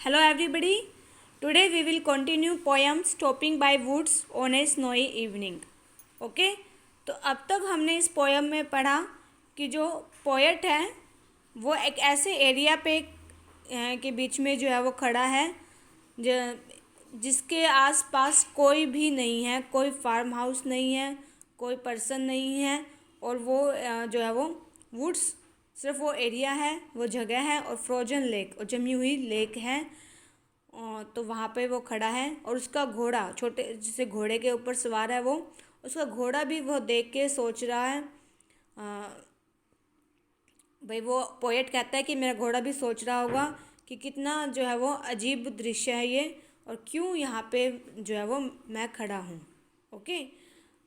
Hello everybody. Today we will continue poem Stopping by Woods on a Snowy Evening. Okay, तो अब तक हमने इस पोएम में पढ़ा कि जो पोएट है वो एक ऐसे एरिया पे के बीच में जो है वो खड़ा है जिसके आसपास कोई भी नहीं है, कोई फार्म हाउस नहीं है, कोई पर्सन नहीं है। और वो जो है वो वुड्स सिर्फ वो एरिया है, वो जगह है और फ्रोजन लेक और जमी हुई लेक है। तो वहाँ पे वो खड़ा है और उसका घोड़ा, छोटे जिसे घोड़े के ऊपर सवार है वो, उसका घोड़ा भी वो देख के सोच रहा है। भाई वो पोएट कहता है कि मेरा घोड़ा भी सोच रहा होगा कि कितना जो है वो अजीब दृश्य है ये, और क्यों यहाँ पे जो है वो मैं खड़ा हूँ। ओके,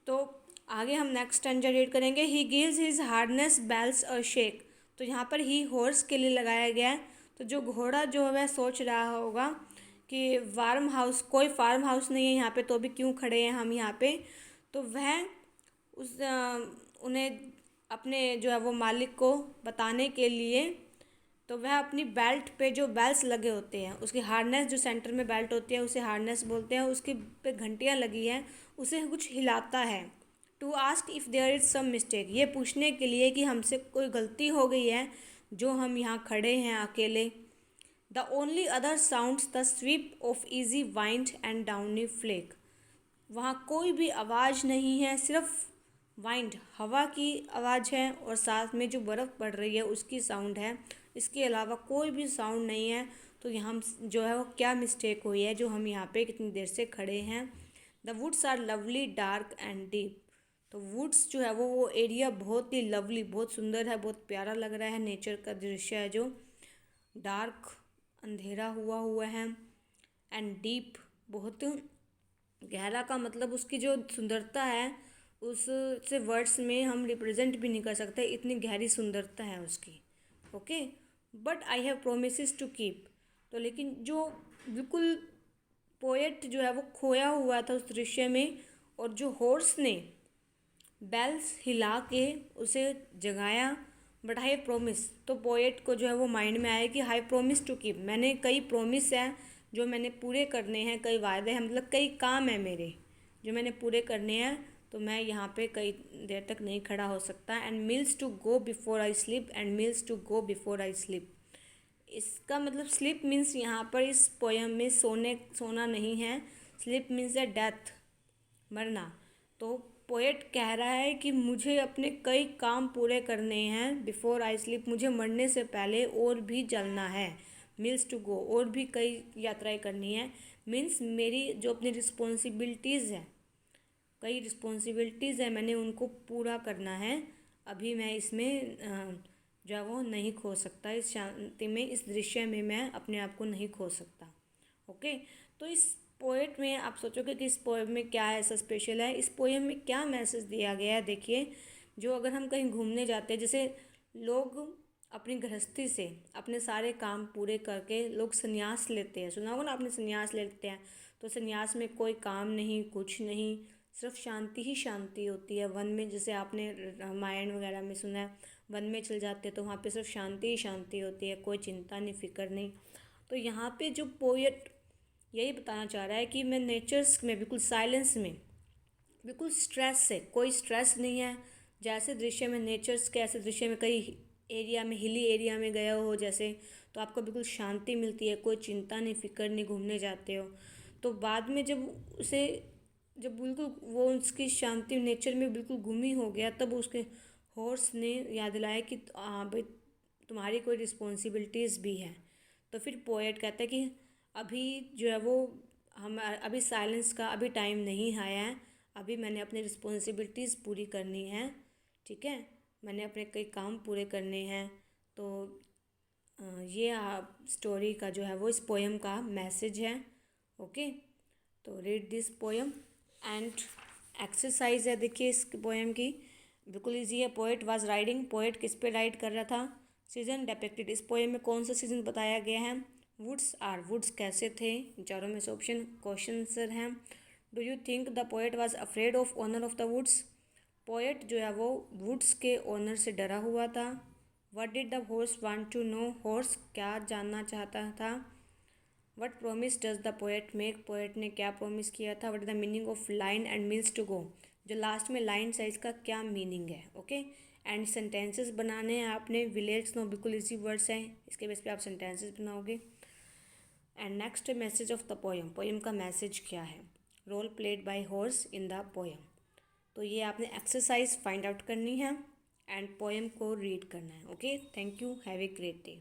तो आगे हम नेक्स्ट स्टैंजा रीड करेंगे। He gives his harness bells a shake. तो यहाँ पर ही हॉर्स के लिए लगाया गया है। तो जो घोड़ा जो है वह सोच रहा होगा कि कोई फार्म हाउस नहीं है यहाँ पे, तो भी क्यों खड़े हैं हम यहाँ पे। तो वह उस उन्हें अपने जो है वो मालिक को बताने के लिए, तो वह अपनी बेल्ट पे जो बेल्स लगे होते हैं, उसकी हार्नेस, जो सेंटर में बेल्ट होती है उसे हार्नेस बोलते हैं, उसकी पे घंटियाँ लगी हैं, उसे कुछ हिलाता है। To ask if there is some mistake, ये पूछने के लिए कि हमसे कोई गलती हो गई है जो हम यहाँ खड़े हैं अकेले। The only other sound's the sweep of easy wind and downy flake. वहाँ कोई भी आवाज़ नहीं है, सिर्फ वाइंड, हवा की आवाज़ है, और साथ में जो बर्फ़ पड़ रही है उसकी साउंड है। इसके अलावा कोई भी साउंड नहीं है। तो यहाँ जो है वो क्या मिस्टेक हुई है जो हम यहाँ पे कितनी देर से खड़े हैं। The woods are lovely dark and deep. तो वुड्स जो है वो एरिया बहुत ही लवली, बहुत सुंदर है, बहुत प्यारा लग रहा है, नेचर का दृश्य है जो। डार्क, अंधेरा हुआ हुआ है, एंड डीप, बहुत गहरा का मतलब उसकी जो सुंदरता है उससे वर्ड्स में हम रिप्रेजेंट भी नहीं कर सकते, इतनी गहरी सुंदरता है उसकी। Okay, but I have promises to keep. तो लेकिन जो बिल्कुल पोएट जो है वो खोया हुआ था उस दृश्य में, और जो हॉर्स ने बेल्स हिला के उसे जगाया। बट आई प्रोमिस, तो पोएट को जो है वो माइंड में आया कि आई प्रोमिस टू कीप, मैंने कई प्रोमिस हैं जो मैंने पूरे करने हैं, कई वायदे हैं, मतलब कई काम हैं मेरे जो मैंने पूरे करने हैं। तो मैं यहाँ पे कई देर तक नहीं खड़ा हो सकता। And miles to go before I sleep, and miles to go before I sleep. इसका मतलब स्लीप मीन्स यहाँ पर इस पोयम में सोना नहीं है। स्लीप मीन्स है डेथ, मरना। तो पोएट कह रहा है कि मुझे अपने कई काम पूरे करने हैं बिफोर आई स्लीप, मुझे मरने से पहले और भी चलना है। मील्स टू गो, और भी कई यात्राएं करनी है। मीन्स मेरी जो अपनी रिस्पॉन्सिबिलिटीज़ है, कई रिस्पॉन्सिबिलिटीज़ है, मैंने उनको पूरा करना है। अभी मैं इसमें जो है वो नहीं खो सकता, इस शांति में, इस दृश्य में मैं अपने आप को नहीं खो सकता। ओके, तो इस पोएट में आप सोचोगे कि इस पोएम में क्या ऐसा स्पेशल है, इस पोएम में क्या मैसेज दिया गया है। देखिए, जो अगर हम कहीं घूमने जाते हैं, जैसे लोग अपनी गृहस्थी से अपने सारे काम पूरे करके लोग संन्यास लेते हैं, सुना होगा ना आपने, संन्यास लेते हैं। तो संन्यास में कोई काम नहीं, कुछ नहीं, सिर्फ शांति ही शांति होती है वन में। जैसे आपने रामायण वगैरह में सुना है, वन में चल जाते हैं तो वहाँ पे सिर्फ शांति ही शांति होती है, कोई चिंता नहीं, फिक्र नहीं। तो यहाँ पे जो पोएट यही बताना चाह रहा है कि मैं नेचर्स में बिल्कुल साइलेंस में, बिल्कुल स्ट्रेस से, कोई स्ट्रेस नहीं है। जैसे दृश्य में, नेचर्स के ऐसे दृश्य में, कई एरिया में, हिली एरिया में गए हो जैसे, तो आपको बिल्कुल शांति मिलती है, कोई चिंता नहीं, फिक्र नहीं, घूमने जाते हो। तो बाद में जब बिल्कुल वो उसकी शांति नेचर में बिल्कुल गुमी हो गया, तब उसके हॉर्स ने याद दिलाया कि हाँ भाई, तुम्हारी कोई रिस्पॉन्सिबिलिटीज़ भी है। तो फिर पोएट कहता है कि अभी जो है वो हम अभी साइलेंस का अभी टाइम नहीं आया है, अभी मैंने अपनी रिस्पॉन्सिबिलिटीज़ पूरी करनी है। ठीक है, मैंने अपने कई काम पूरे करने हैं। तो ये स्टोरी का जो है वो इस पोएम का मैसेज है। ओके, तो read this poem and exercise है। देखिए इस पोएम की, बिल्कुल ईजी है। पोएट वाज राइडिंग, पोएट किस पे राइड कर रहा था। सीजन डेपिक्टेड, इस पोएम में कौन सा सीजन बताया गया है। वुड्स आर, वुड्स कैसे थे, चारों में से ऑप्शन क्वेश्चन आंसर हैं। Do you think the poet was afraid of owner of the woods, poet जो है वो वुड्स के ओनर से डरा हुआ था। What did the horse want to know, horse क्या जानना चाहता था। What promise does the poet make, poet ने क्या प्रोमिस किया था। What is the meaning of line and means to go, जो लास्ट में लाइन है इसका क्या मीनिंग है। ओके, एंड सेंटेंसेस बनाने हैं आपने। विलेज नो बिल्कुल इजी वर्ड्स हैं, इसके बेस पे आप सेंटेंसेस बनाओगे। And next message of the poem, poem का मैसेज क्या है। Role played by horse in the poem, तो ये आपने एक्सरसाइज फाइंड आउट करनी है एंड पोएम को रीड करना है। Okay, thank you, have a great day.